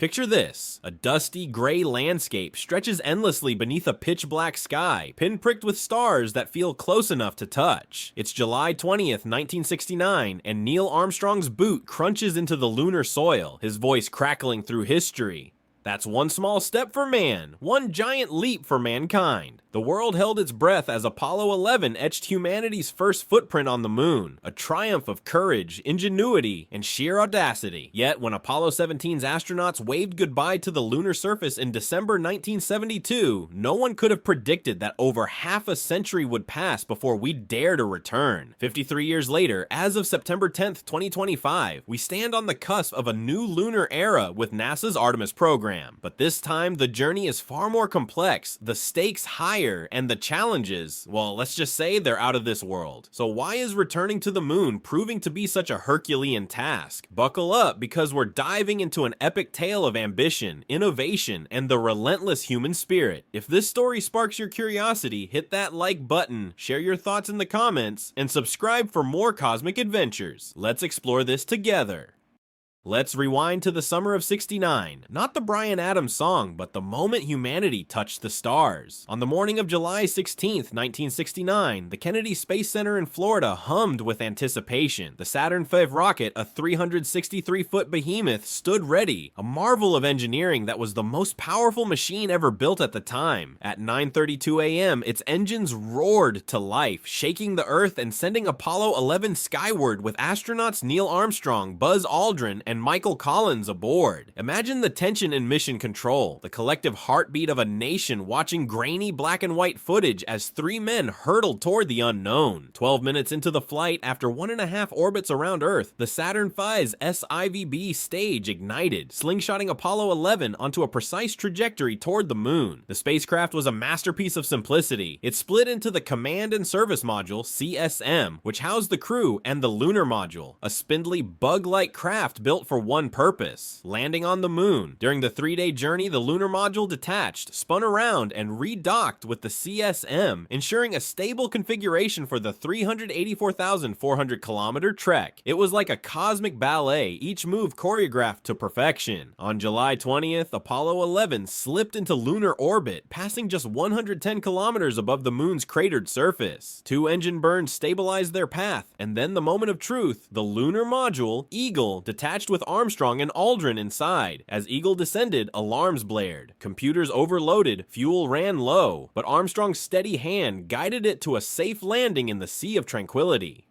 Picture this. A dusty, gray landscape stretches endlessly beneath a pitch-black sky, pinpricked with stars that feel close enough to touch. It's July 20th, 1969, and Neil Armstrong's boot crunches into the lunar soil, his voice crackling through history. That's one small step for man, one giant leap for mankind. The world held its breath as Apollo 11 etched humanity's first footprint on the moon, a triumph of courage, ingenuity, and sheer audacity. Yet, when Apollo 17's astronauts waved goodbye to the lunar surface in December 1972, no one could have predicted that over half a century would pass before we'd dare to return. 53 years later, as of September 10th, 2025, we stand on the cusp of a new lunar era with NASA's Artemis program. But this time, the journey is far more complex, the stakes higher, and the challenges, well, let's just say they're out of this world. So why is returning to the moon proving to be such a Herculean task? Buckle up, because we're diving into an epic tale of ambition, innovation, and the relentless human spirit. If this story sparks your curiosity, hit that like button, share your thoughts in the comments, and subscribe for more cosmic adventures. Let's explore this together. Let's rewind to the summer of '69, not the Bryan Adams song, but the moment humanity touched the stars. On the morning of July 16th, 1969, the Kennedy Space Center in Florida hummed with anticipation. The Saturn V rocket, a 363-foot behemoth, stood ready, a marvel of engineering that was the most powerful machine ever built at the time. At 9:32 a.m., its engines roared to life, shaking the Earth and sending Apollo 11 skyward with astronauts Neil Armstrong, Buzz Aldrin, and Michael Collins aboard. Imagine the tension in mission control, the collective heartbeat of a nation watching grainy black and white footage as three men hurtled toward the unknown. 12 minutes into the flight, after 1.5 orbits around Earth, the Saturn V's SIVB stage ignited, slingshotting Apollo 11 onto a precise trajectory toward the moon. The spacecraft was a masterpiece of simplicity. It split into the Command and Service Module, CSM, which housed the crew, and the Lunar Module, a spindly bug-like craft built for one purpose: landing on the moon. During the 3-day journey, the lunar module detached, spun around, and redocked with the CSM, ensuring a stable configuration for the 384,400-kilometer trek. It was like a cosmic ballet, each move choreographed to perfection. On July 20th, Apollo 11 slipped into lunar orbit, passing just 110 kilometers above the moon's cratered surface. 2 engine burns stabilized their path, and then the moment of truth, the lunar module, Eagle, detached with Armstrong and Aldrin inside. As Eagle descended, alarms blared. Computers overloaded, fuel ran low, but Armstrong's steady hand guided it to a safe landing in the Sea of Tranquility.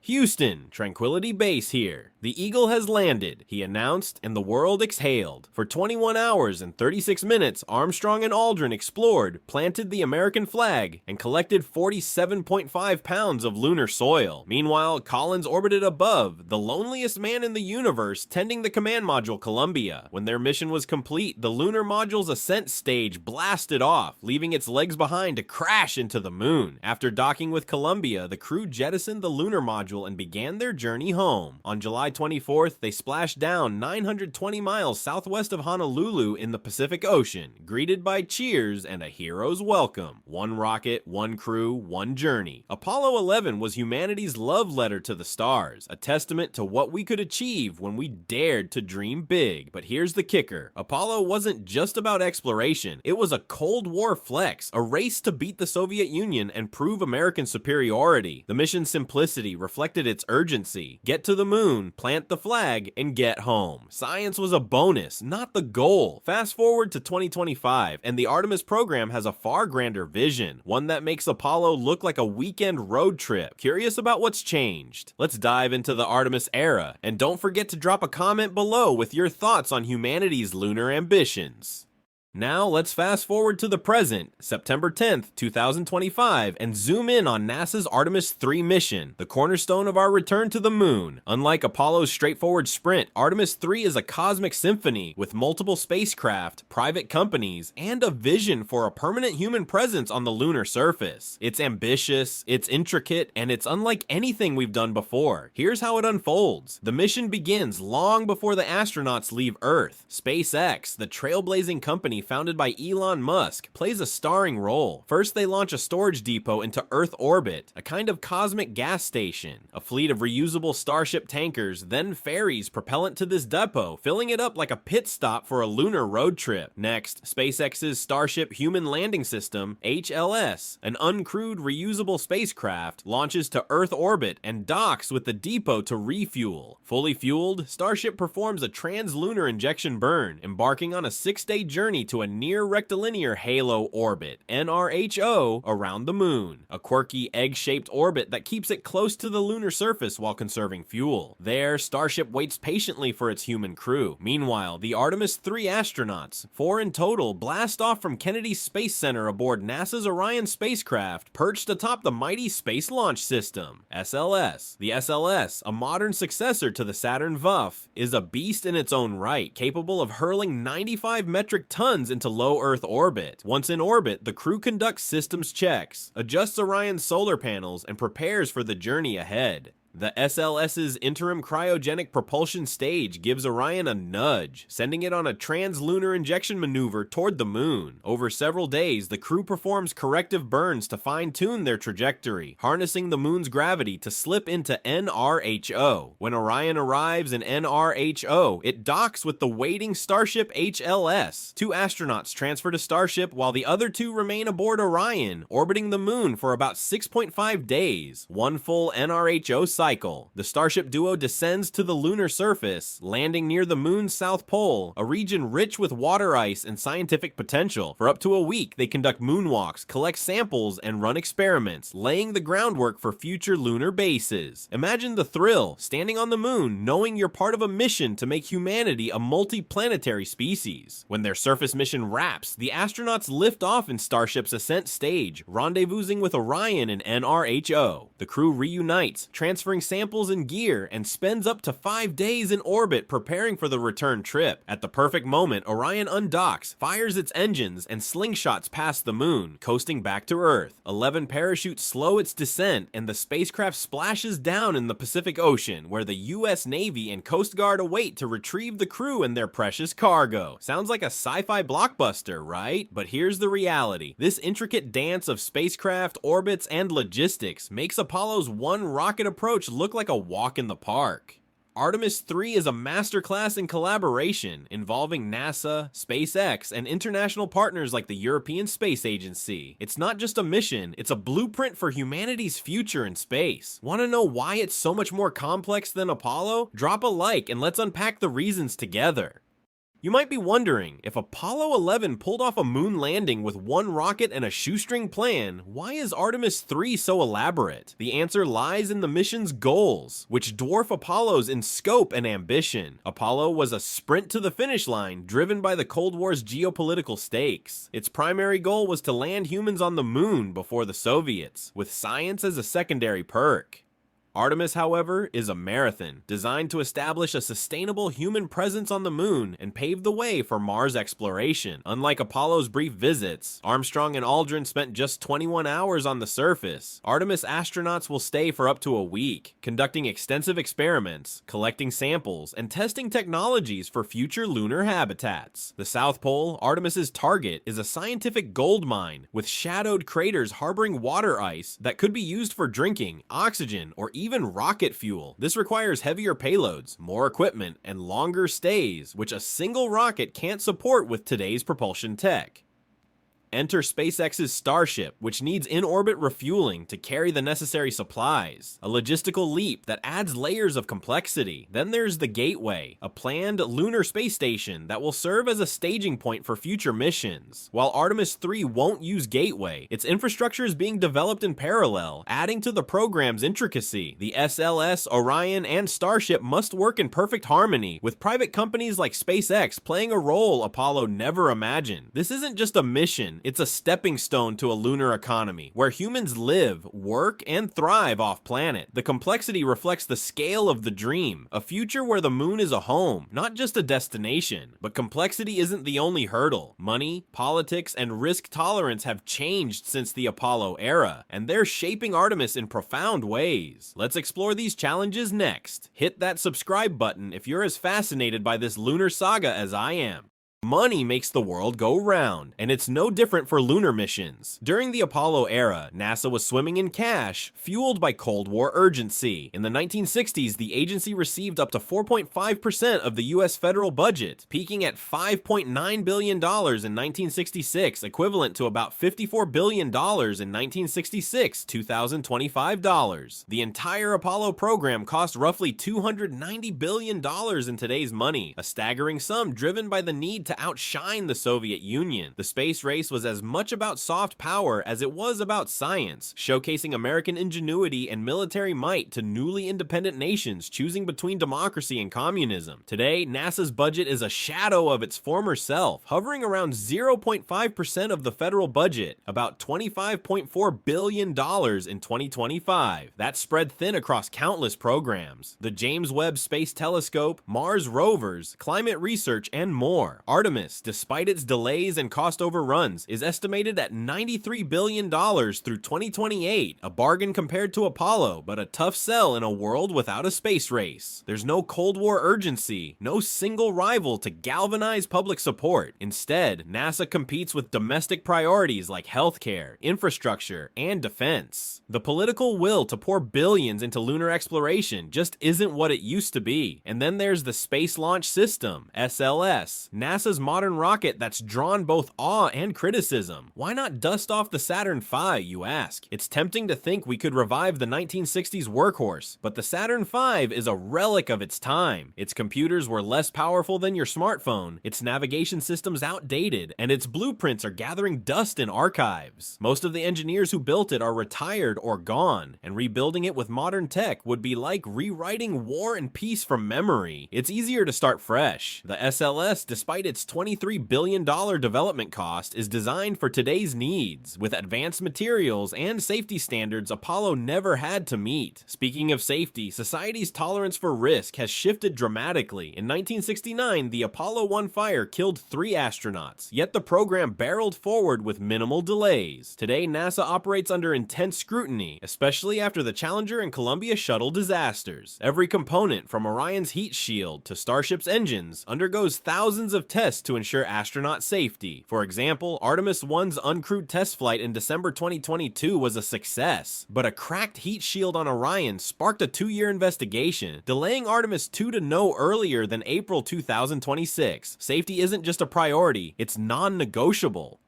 Houston, Tranquility Base here. The Eagle has landed, he announced, and the world exhaled. For 21 hours and 36 minutes, Armstrong and Aldrin explored, planted the American flag, and collected 47.5 pounds of lunar soil. Meanwhile, Collins orbited above, the loneliest man in the universe, tending the command module Columbia. When their mission was complete, the lunar module's ascent stage blasted off, leaving its legs behind to crash into the moon. After docking with Columbia, the crew jettisoned the lunar module and began their journey home. On July 24th, they splashed down 920 miles southwest of Honolulu in the Pacific Ocean, greeted by cheers and a hero's welcome. One rocket, one crew, one journey. Apollo 11 was humanity's love letter to the stars, a testament to what we could achieve when we dared to dream big. But here's the kicker. Apollo wasn't just about exploration. It was a Cold War flex, a race to beat the Soviet Union and prove American superiority. The mission's simplicity reflected its urgency. Get to the moon, plant the flag, and get home. Science was a bonus, not the goal. Fast forward to 2025, and the Artemis program has a far grander vision, one that makes Apollo look like a weekend road trip. Curious about what's changed? Let's dive into the Artemis era, and don't forget to drop a comment below with your thoughts on humanity's lunar ambitions. Now let's fast forward to the present, September 10th, 2025, and zoom in on NASA's Artemis 3 mission, the cornerstone of our return to the moon. Unlike Apollo's straightforward sprint, Artemis 3 is a cosmic symphony with multiple spacecraft, private companies, and a vision for a permanent human presence on the lunar surface. It's ambitious, it's intricate, and it's unlike anything we've done before. Here's how it unfolds. The mission begins long before the astronauts leave Earth. SpaceX, the trailblazing company founded by Elon Musk, plays a starring role. First, they launch a storage depot into Earth orbit, a kind of cosmic gas station. A fleet of reusable Starship tankers then ferries propellant to this depot, filling it up like a pit stop for a lunar road trip. Next, SpaceX's Starship Human Landing System, HLS, an uncrewed reusable spacecraft, launches to Earth orbit and docks with the depot to refuel. Fully fueled, Starship performs a translunar injection burn, embarking on a 6-day journey to a near rectilinear halo orbit, NRHO, around the moon, a quirky egg-shaped orbit that keeps it close to the lunar surface while conserving fuel. There, Starship waits patiently for its human crew. Meanwhile, the Artemis 3 astronauts, 4 in total, blast off from Kennedy Space Center aboard NASA's Orion spacecraft, perched atop the mighty Space Launch System, SLS. The SLS, a modern successor to the Saturn V, is a beast in its own right, capable of hurling 95 metric tons into low Earth orbit. Once in orbit, the crew conducts systems checks, adjusts Orion's solar panels, and prepares for the journey ahead. The SLS's interim cryogenic propulsion stage gives Orion a nudge, sending it on a translunar injection maneuver toward the moon. Over several days, the crew performs corrective burns to fine-tune their trajectory, harnessing the moon's gravity to slip into NRHO. When Orion arrives in NRHO, it docks with the waiting Starship HLS. 2 astronauts transfer to Starship while the other 2 remain aboard Orion, orbiting the moon for about 6.5 days, one full NRHO cycle. The Starship duo descends to the lunar surface, landing near the moon's south pole, a region rich with water ice and scientific potential. For up to a week, they conduct moonwalks, collect samples, and run experiments, laying the groundwork for future lunar bases. Imagine the thrill, standing on the moon, knowing you're part of a mission to make humanity a multi-planetary species. When their surface mission wraps, the astronauts lift off in Starship's ascent stage, rendezvousing with Orion in NRHO. The crew reunites, transferring samples and gear, and spends up to 5 days in orbit preparing for the return trip. At the perfect moment, Orion undocks, fires its engines, and slingshots past the moon, coasting back to Earth. 11 parachutes slow its descent, and the spacecraft splashes down in the Pacific Ocean, where the US Navy and Coast Guard await to retrieve the crew and their precious cargo. Sounds like a sci-fi blockbuster, right? But here's the reality. This intricate dance of spacecraft, orbits, and logistics makes Apollo's one rocket approach look like a walk in the park. Artemis 3 is a masterclass in collaboration involving NASA, SpaceX, and international partners like the European Space Agency. It's not just a mission, it's a blueprint for humanity's future in space. Want to know why it's so much more complex than Apollo? Drop a like and let's unpack the reasons together. You might be wondering, if Apollo 11 pulled off a moon landing with one rocket and a shoestring plan, why is Artemis 3 so elaborate? The answer lies in the mission's goals, which dwarf Apollo's in scope and ambition. Apollo was a sprint to the finish line, driven by the Cold War's geopolitical stakes. Its primary goal was to land humans on the moon before the Soviets, with science as a secondary perk. Artemis, however, is a marathon, designed to establish a sustainable human presence on the moon and pave the way for Mars exploration. Unlike Apollo's brief visits, Armstrong and Aldrin spent just 21 hours on the surface. Artemis astronauts will stay for up to a week, conducting extensive experiments, collecting samples, and testing technologies for future lunar habitats. The South Pole, Artemis's target, is a scientific gold mine, with shadowed craters harboring water ice that could be used for drinking, oxygen, or even rocket fuel. This requires heavier payloads, more equipment, and longer stays, which a single rocket can't support with today's propulsion tech. Enter SpaceX's Starship, which needs in-orbit refueling to carry the necessary supplies. A logistical leap that adds layers of complexity. Then there's the Gateway, a planned lunar space station that will serve as a staging point for future missions. While Artemis 3 won't use Gateway, its infrastructure is being developed in parallel, adding to the program's intricacy. The SLS, Orion, and Starship must work in perfect harmony, with private companies like SpaceX playing a role Apollo never imagined. This isn't just a mission, it's a stepping stone to a lunar economy, where humans live, work, and thrive off-planet. The complexity reflects the scale of the dream, a future where the moon is a home, not just a destination. But complexity isn't the only hurdle. Money, politics, and risk tolerance have changed since the Apollo era, and they're shaping Artemis in profound ways. Let's explore these challenges next. Hit that subscribe button if you're as fascinated by this lunar saga as I am. Money makes the world go round, and it's no different for lunar missions. During the Apollo era, NASA was swimming in cash, fueled by Cold War urgency. In the 1960s, the agency received up to 4.5% of the US federal budget, peaking at $5.9 billion in 1966, equivalent to about $54 billion in 1966, 2025 dollars. The entire Apollo program cost roughly $290 billion in today's money, a staggering sum driven by the need to outshine the Soviet Union. The space race was as much about soft power as it was about science, showcasing American ingenuity and military might to newly independent nations choosing between democracy and communism. Today, NASA's budget is a shadow of its former self, hovering around 0.5% of the federal budget, about $25.4 billion in 2025. That's spread thin across countless programs: the James Webb Space Telescope, Mars rovers, climate research, and more. Artemis, despite its delays and cost overruns, is estimated at $93 billion through 2028, a bargain compared to Apollo, but a tough sell in a world without a space race. There's no Cold War urgency, no single rival to galvanize public support. Instead, NASA competes with domestic priorities like healthcare, infrastructure, and defense. The political will to pour billions into lunar exploration just isn't what it used to be. And then there's the Space Launch System, SLS, NASA's modern rocket that's drawn both awe and criticism. Why not dust off the Saturn V, you ask? It's tempting to think we could revive the 1960s workhorse, but the Saturn V is a relic of its time. Its computers were less powerful than your smartphone, its navigation systems outdated, and its blueprints are gathering dust in archives. Most of the engineers who built it are retired or gone, and rebuilding it with modern tech would be like rewriting War and Peace from memory. It's easier to start fresh. The SLS, despite its $23 billion development cost, is designed for today's needs, with advanced materials and safety standards Apollo never had to meet. Speaking of safety, society's tolerance for risk has shifted dramatically. In 1969, the Apollo 1 fire killed 3 astronauts, yet the program barreled forward with minimal delays. Today, NASA operates under intense scrutiny, especially after the Challenger and Columbia shuttle disasters. Every component, from Orion's heat shield to Starship's engines, undergoes thousands of tests to ensure astronaut safety. For example, Artemis 1's uncrewed test flight in December 2022 was a success, but a cracked heat shield on Orion sparked a 2-year investigation, delaying Artemis 2 to no earlier than April 2026. Safety isn't just a priority, it's non-negotiable.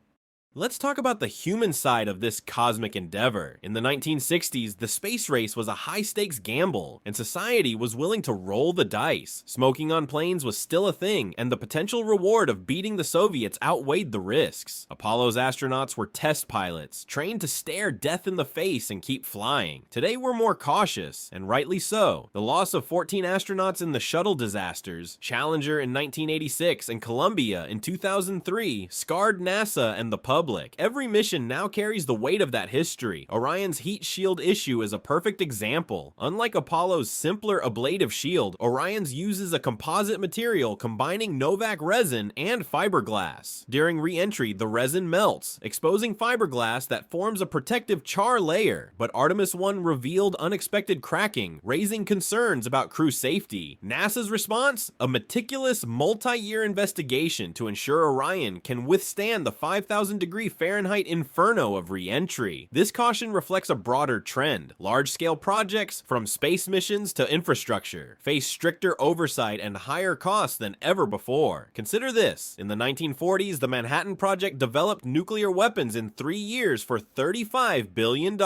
Let's talk about the human side of this cosmic endeavor. In the 1960s, the space race was a high-stakes gamble, and society was willing to roll the dice. Smoking on planes was still a thing, and the potential reward of beating the Soviets outweighed the risks. Apollo's astronauts were test pilots, trained to stare death in the face and keep flying. Today, we're more cautious, and rightly so. The loss of 14 astronauts in the shuttle disasters, Challenger in 1986 and Columbia in 2003, scarred NASA and the public. Every mission now carries the weight of that history. Orion's heat shield issue is a perfect example. Unlike Apollo's simpler ablative shield, Orion's uses a composite material combining Novak resin and fiberglass. During re-entry, the resin melts, exposing fiberglass that forms a protective char layer. But Artemis 1 revealed unexpected cracking, raising concerns about crew safety. NASA's response? A meticulous, multi-year investigation to ensure Orion can withstand the 5,000-degree Fahrenheit inferno of re-entry. This caution reflects a broader trend. Large-scale projects, from space missions to infrastructure, face stricter oversight and higher costs than ever before. Consider this. In the 1940s, the Manhattan Project developed nuclear weapons in 3 years for $35 billion in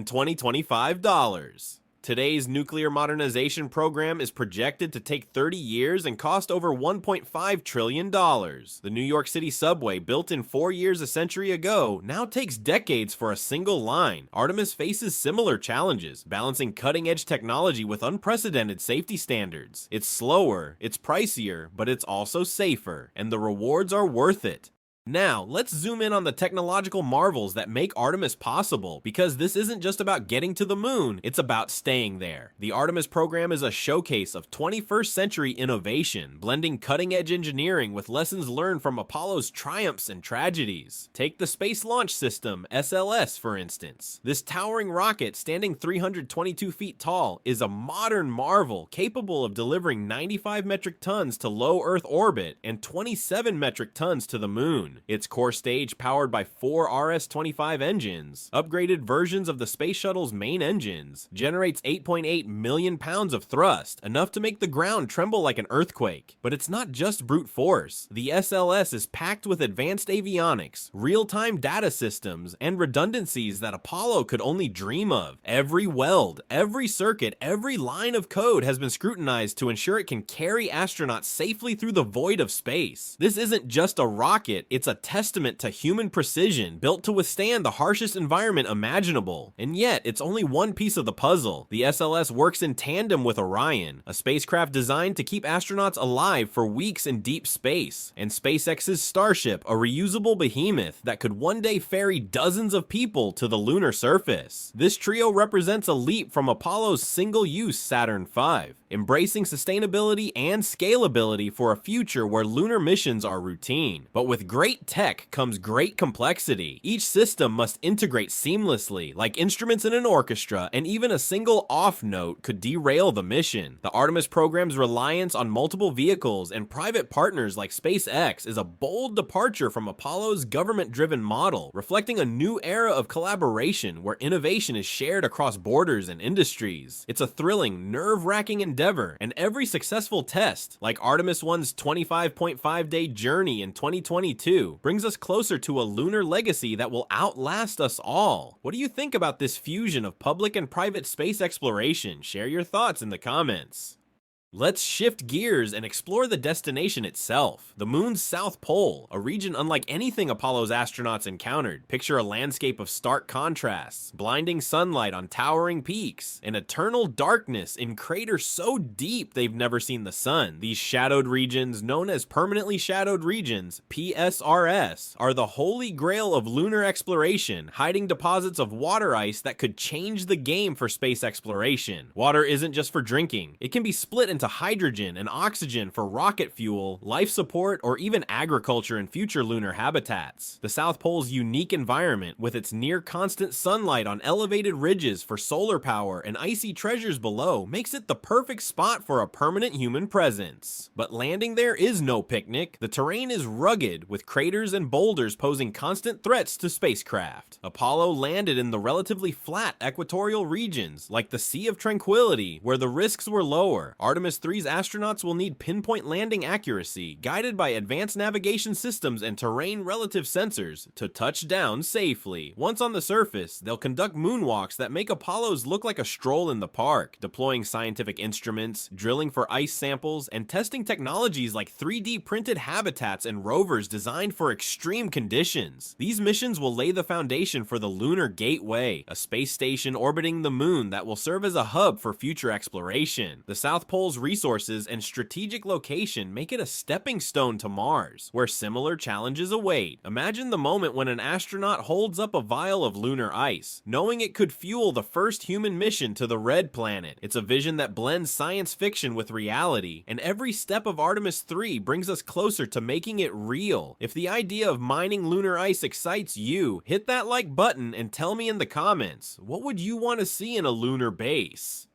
2025 dollars. Today's nuclear modernization program is projected to take 30 years and cost over $1.5 trillion. The New York City subway, built in 4 years a century ago, now takes decades for a single line. Artemis faces similar challenges, balancing cutting-edge technology with unprecedented safety standards. It's slower, it's pricier, but it's also safer, and the rewards are worth it. Now, let's zoom in on the technological marvels that make Artemis possible, because this isn't just about getting to the moon, it's about staying there. The Artemis program is a showcase of 21st century innovation, blending cutting-edge engineering with lessons learned from Apollo's triumphs and tragedies. Take the Space Launch System, SLS, for instance. This towering rocket, standing 322 feet tall, is a modern marvel capable of delivering 95 metric tons to low Earth orbit and 27 metric tons to the moon. Its core stage, powered by 4 RS-25 engines, upgraded versions of the space shuttle's main engines, generates 8.8 million pounds of thrust, enough to make the ground tremble like an earthquake. But it's not just brute force. The SLS is packed with advanced avionics, real-time data systems, and redundancies that Apollo could only dream of. Every weld, every circuit, every line of code has been scrutinized to ensure it can carry astronauts safely through the void of space. This isn't just a rocket, it's a testament to human precision, built to withstand the harshest environment imaginable. And yet, it's only one piece of the puzzle. The SLS works in tandem with Orion, a spacecraft designed to keep astronauts alive for weeks in deep space, and SpaceX's Starship, a reusable behemoth that could one day ferry dozens of people to the lunar surface. This trio represents a leap from Apollo's single-use Saturn V, embracing sustainability and scalability for a future where lunar missions are routine. But with great tech comes great complexity. Each system must integrate seamlessly, like instruments in an orchestra, and even a single off note could derail the mission. The Artemis program's reliance on multiple vehicles and private partners like SpaceX is a bold departure from Apollo's government-driven model, reflecting a new era of collaboration where innovation is shared across borders and industries. It's a thrilling, nerve-wracking endeavor, and every successful test, like Artemis 1's 25.5-day journey in 2022, brings us closer to a lunar legacy that will outlast us all. What do you think about this fusion of public and private space exploration? Share your thoughts in the comments. Let's shift gears and explore the destination itself, the moon's south pole, a region unlike anything Apollo's astronauts encountered. Picture a landscape of stark contrasts, blinding sunlight on towering peaks, and eternal darkness in craters so deep they've never seen the sun. These shadowed regions, known as permanently shadowed regions, PSRS, are the holy grail of lunar exploration, hiding deposits of water ice that could change the game for space exploration. Water isn't just for drinking, it can be split into hydrogen and oxygen for rocket fuel, life support, or even agriculture in future lunar habitats. The South Pole's unique environment, with its near-constant sunlight on elevated ridges for solar power and icy treasures below, makes it the perfect spot for a permanent human presence. But landing there is no picnic. The terrain is rugged, with craters and boulders posing constant threats to spacecraft. Apollo landed in the relatively flat equatorial regions, like the Sea of Tranquility, where the risks were lower. Artemis 3's astronauts will need pinpoint landing accuracy, guided by advanced navigation systems and terrain relative sensors, to touch down safely. Once on the surface, they'll conduct moonwalks that make Apollo's look like a stroll in the park, deploying scientific instruments, drilling for ice samples, and testing technologies like 3D printed habitats and rovers designed for extreme conditions. These missions will lay the foundation for the Lunar Gateway, a space station orbiting the moon that will serve as a hub for future exploration. The South Pole's resources and strategic location make it a stepping stone to Mars, where similar challenges await. Imagine the moment when an astronaut holds up a vial of lunar ice, knowing it could fuel the first human mission to the Red Planet. It's a vision that blends science fiction with reality, and every step of Artemis 3 brings us closer to making it real. If the idea of mining lunar ice excites you, hit that like button and tell me in the comments, what would you want to see in a lunar base?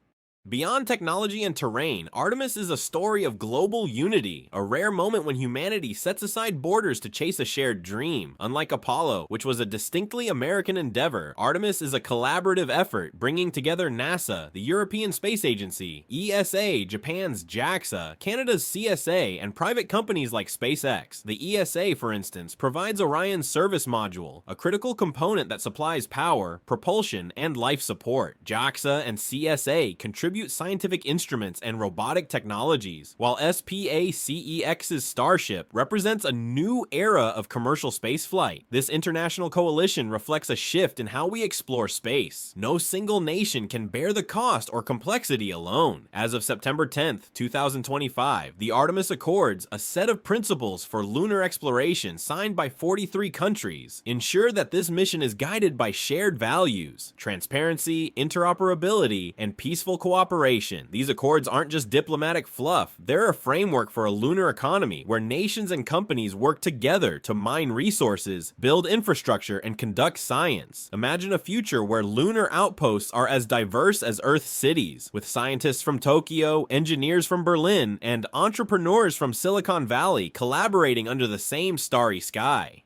Beyond technology and terrain, Artemis is a story of global unity, a rare moment when humanity sets aside borders to chase a shared dream. Unlike Apollo, which was a distinctly American endeavor, Artemis is a collaborative effort bringing together NASA, the European Space Agency, ESA, Japan's JAXA, Canada's CSA, and private companies like SpaceX. The ESA, for instance, provides Orion's service module, a critical component that supplies power, propulsion, and life support. JAXA and CSA contribute distribute scientific instruments and robotic technologies, while SpaceX's Starship represents a new era of commercial spaceflight. This international coalition reflects a shift in how we explore space. No single nation can bear the cost or complexity alone. As of September 10th, 2025, the Artemis Accords, a set of principles for lunar exploration signed by 43 countries, ensure that this mission is guided by shared values: transparency, interoperability, and peaceful cooperation. These accords aren't just diplomatic fluff, they're a framework for a lunar economy where nations and companies work together to mine resources, build infrastructure, and conduct science. Imagine a future where lunar outposts are as diverse as Earth's cities, with scientists from Tokyo, engineers from Berlin, and entrepreneurs from Silicon Valley collaborating under the same starry sky.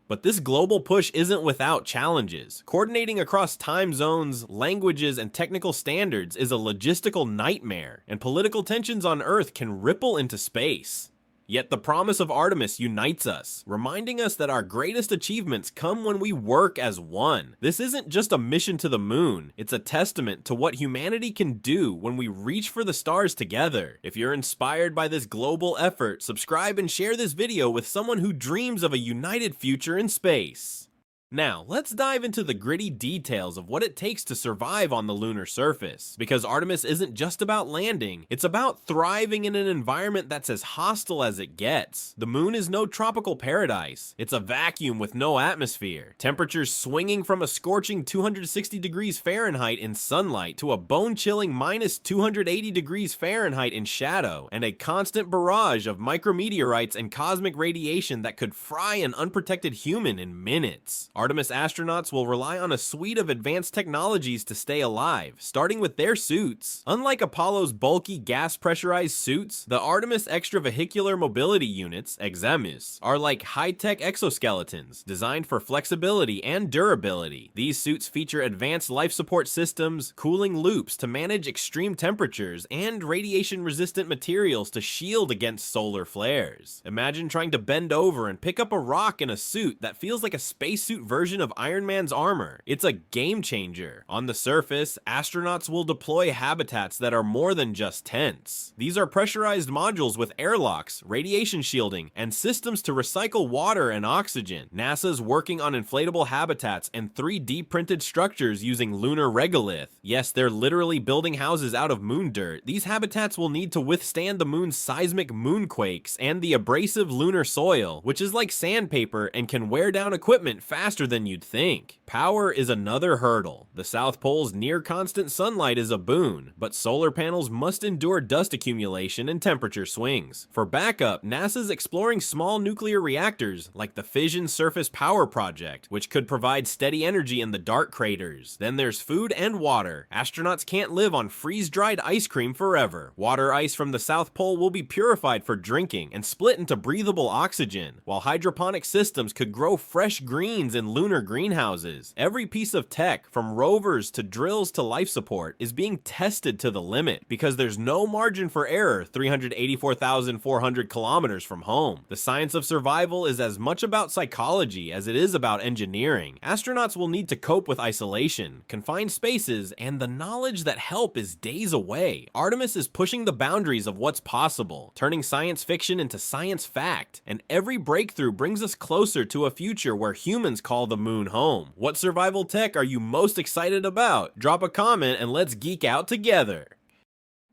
But this global push isn't without challenges. Coordinating across time zones, languages, and technical standards is a logistical nightmare, and political tensions on Earth can ripple into space. Yet the promise of Artemis unites us, reminding us that our greatest achievements come when we work as one. This isn't just a mission to the moon, it's a testament to what humanity can do when we reach for the stars together. If you're inspired by this global effort, subscribe and share this video with someone who dreams of a united future in space. Now, let's dive into the gritty details of what it takes to survive on the lunar surface. Because Artemis isn't just about landing, it's about thriving in an environment that's as hostile as it gets. The moon is no tropical paradise. It's a vacuum with no atmosphere. Temperatures swinging from a scorching 260 degrees Fahrenheit in sunlight to a bone-chilling minus 280 degrees Fahrenheit in shadow, and a constant barrage of micrometeorites and cosmic radiation that could fry an unprotected human in minutes. Artemis astronauts will rely on a suite of advanced technologies to stay alive, starting with their suits. Unlike Apollo's bulky gas-pressurized suits, the Artemis Extravehicular Mobility Units, EXEMUS, are like high-tech exoskeletons designed for flexibility and durability. These suits feature advanced life support systems, cooling loops to manage extreme temperatures, and radiation-resistant materials to shield against solar flares. Imagine trying to bend over and pick up a rock in a suit that feels like a spacesuit version of Iron Man's armor. It's a game changer. On the surface, astronauts will deploy habitats that are more than just tents. These are pressurized modules with airlocks, radiation shielding, and systems to recycle water and oxygen. NASA's working on inflatable habitats and 3D printed structures using lunar regolith. Yes, they're literally building houses out of moon dirt. These habitats will need to withstand the moon's seismic moonquakes and the abrasive lunar soil, which is like sandpaper and can wear down equipment faster than you'd think. Power is another hurdle. The South Pole's near constant sunlight is a boon, but solar panels must endure dust accumulation and temperature swings. For backup, NASA's exploring small nuclear reactors like the Fission Surface Power Project, which could provide steady energy in the dark craters. Then there's food and water. Astronauts can't live on freeze-dried ice cream forever. Water ice from the South Pole will be purified for drinking and split into breathable oxygen, while hydroponic systems could grow fresh greens in lunar greenhouses. Every piece of tech, from rovers to drills to life support, is being tested to the limit because there's no margin for error 384,400 kilometers from home. The science of survival is as much about psychology as it is about engineering. Astronauts will need to cope with isolation, confined spaces, and the knowledge that help is days away. Artemis is pushing the boundaries of what's possible, turning science fiction into science fact, and every breakthrough brings us closer to a future where humans call the moon home. What survival tech are you most excited about? Drop a comment and let's geek out together.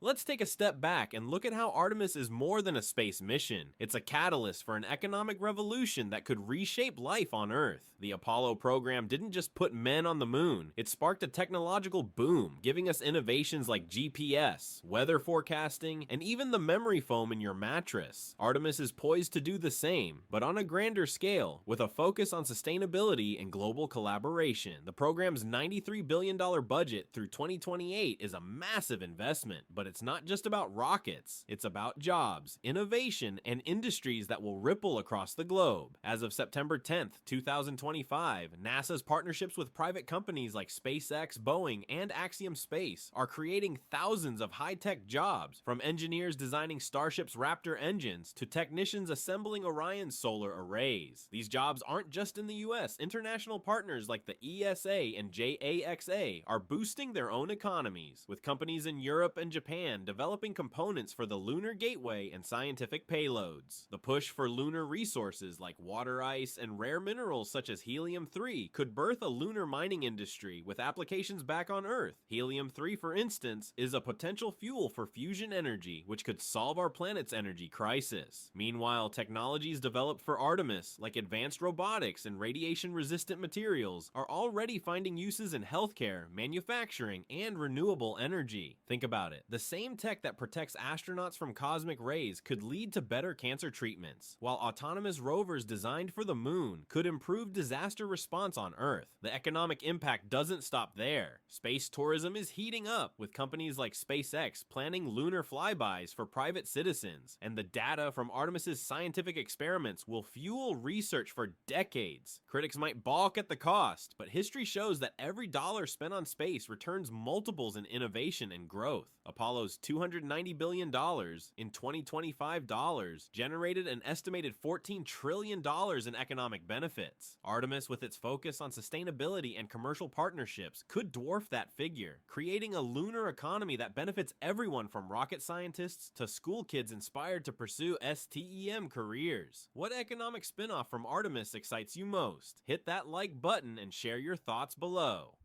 Let's take a step back and look at how Artemis is more than a space mission. It's a catalyst for an economic revolution that could reshape life on Earth. The Apollo program didn't just put men on the moon, it sparked a technological boom, giving us innovations like GPS, weather forecasting, and even the memory foam in your mattress. Artemis is poised to do the same, but on a grander scale, with a focus on sustainability and global collaboration. The program's $93 billion budget through 2028 is a massive investment, but it's not just about rockets. It's about jobs, innovation, and industries that will ripple across the globe. As of September 10th, 2025, NASA's partnerships with private companies like SpaceX, Boeing, and Axiom Space are creating thousands of high-tech jobs, from engineers designing Starship's Raptor engines to technicians assembling Orion's solar arrays. These jobs aren't just in the US. International partners like the ESA and JAXA are boosting their own economies, with companies in Europe and Japan developing components for the Lunar Gateway and scientific payloads. The push for lunar resources like water ice and rare minerals such as helium-3 could birth a lunar mining industry with applications back on Earth. Helium-3, for instance, is a potential fuel for fusion energy, which could solve our planet's energy crisis. Meanwhile, technologies developed for Artemis, like advanced robotics and radiation-resistant materials, are already finding uses in healthcare, manufacturing, and renewable energy. Think about it. The same tech that protects astronauts from cosmic rays could lead to better cancer treatments, while autonomous rovers designed for the moon could improve disaster response on Earth. The economic impact doesn't stop there. Space tourism is heating up, with companies like SpaceX planning lunar flybys for private citizens, and the data from Artemis's scientific experiments will fuel research for decades. Critics might balk at the cost, but history shows that every dollar spent on space returns multiples in innovation and growth. Apollo's $290 billion in 2025 dollars generated an estimated $14 trillion in economic benefits. Artemis, with its focus on sustainability and commercial partnerships, could dwarf that figure, creating a lunar economy that benefits everyone from rocket scientists to school kids inspired to pursue STEM careers. What economic spinoff from Artemis excites you most? Hit that like button and share your thoughts below.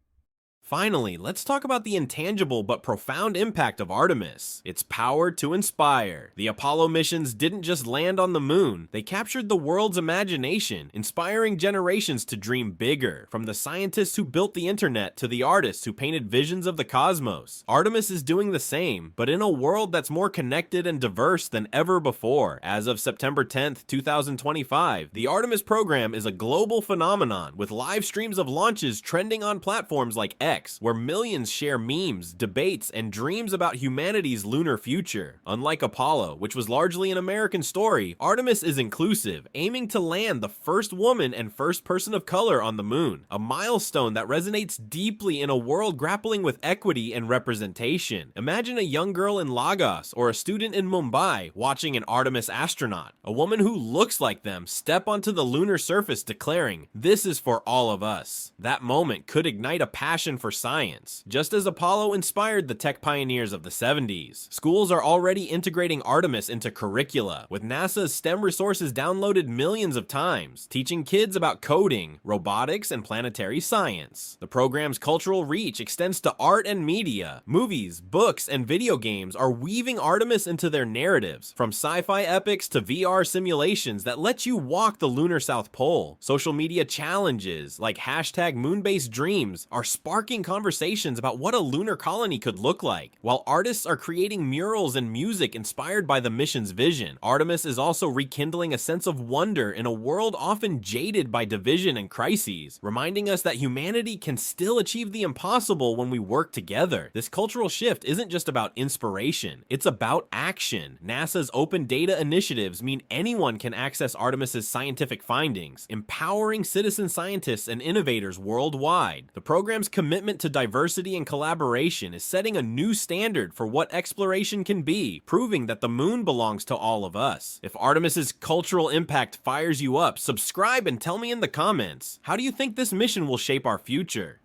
Finally, let's talk about the intangible but profound impact of Artemis. Its power to inspire. The Apollo missions didn't just land on the moon, they captured the world's imagination, inspiring generations to dream bigger. From the scientists who built the internet to the artists who painted visions of the cosmos, Artemis is doing the same, but in a world that's more connected and diverse than ever before. As of September 10th, 2025, the Artemis program is a global phenomenon, with live streams of launches trending on platforms like X, where millions share memes, debates, and dreams about humanity's lunar future. Unlike Apollo, which was largely an American story, Artemis is inclusive, aiming to land the first woman and first person of color on the moon, a milestone that resonates deeply in a world grappling with equity and representation. Imagine a young girl in Lagos or a student in Mumbai watching an Artemis astronaut, a woman who looks like them, step onto the lunar surface declaring, "This is for all of us." That moment could ignite a passion for science. Just as Apollo inspired the tech pioneers of the 70s, schools are already integrating Artemis into curricula, with NASA's STEM resources downloaded millions of times, teaching kids about coding, robotics, and planetary science. The program's cultural reach extends to art and media. Movies, books, and video games are weaving Artemis into their narratives, from sci-fi epics to VR simulations that let you walk the lunar South Pole. Social media challenges like #MoonBaseDreams are sparking conversations about what a lunar colony could look like, while artists are creating murals and music inspired by the mission's vision. Artemis is also rekindling a sense of wonder in a world often jaded by division and crises, reminding us that humanity can still achieve the impossible when we work together. This cultural shift isn't just about inspiration, it's about action. NASA's open data initiatives mean anyone can access Artemis's scientific findings, empowering citizen scientists and innovators worldwide. The program's commitment to diversity and collaboration is setting a new standard for what exploration can be, proving that the moon belongs to all of us. If Artemis's cultural impact fires you up, subscribe and tell me in the comments, how do you think this mission will shape our future?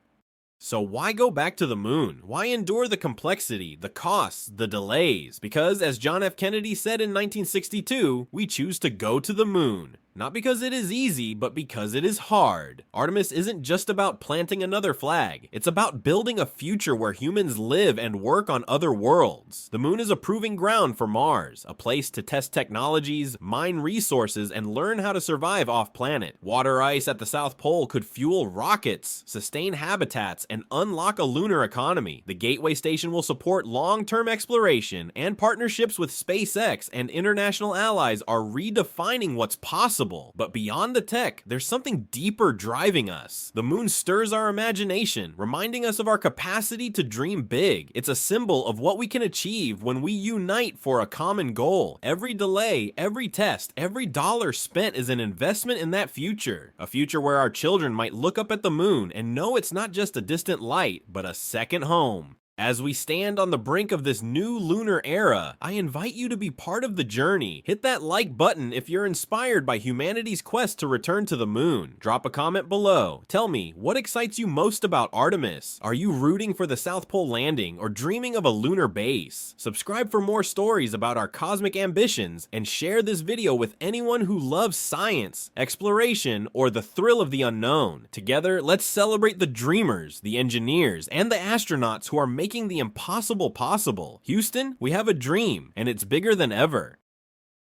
So why go back to the moon? Why endure the complexity, the costs, the delays? Because, as John F. Kennedy said in 1962, we choose to go to the moon. Not because it is easy, but because it is hard. Artemis isn't just about planting another flag. It's about building a future where humans live and work on other worlds. The moon is a proving ground for Mars, a place to test technologies, mine resources, and learn how to survive off-planet. Water ice at the South Pole could fuel rockets, sustain habitats, and unlock a lunar economy. The Gateway Station will support long-term exploration, and partnerships with SpaceX and international allies are redefining what's possible. possible. But beyond the tech, there's something deeper driving us. The moon stirs our imagination, reminding us of our capacity to dream big. It's a symbol of what we can achieve when we unite for a common goal. Every delay, every test, every dollar spent is an investment in that future. A future where our children might look up at the moon and know it's not just a distant light, but a second home. As we stand on the brink of this new lunar era, I invite you to be part of the journey. Hit that like button if you're inspired by humanity's quest to return to the moon. Drop a comment below. Tell me, what excites you most about Artemis? Are you rooting for the South Pole landing or dreaming of a lunar base? Subscribe for more stories about our cosmic ambitions and share this video with anyone who loves science, exploration, or the thrill of the unknown. Together, let's celebrate the dreamers, the engineers, and the astronauts who are making the impossible possible. Houston, we have a dream, and it's bigger than ever.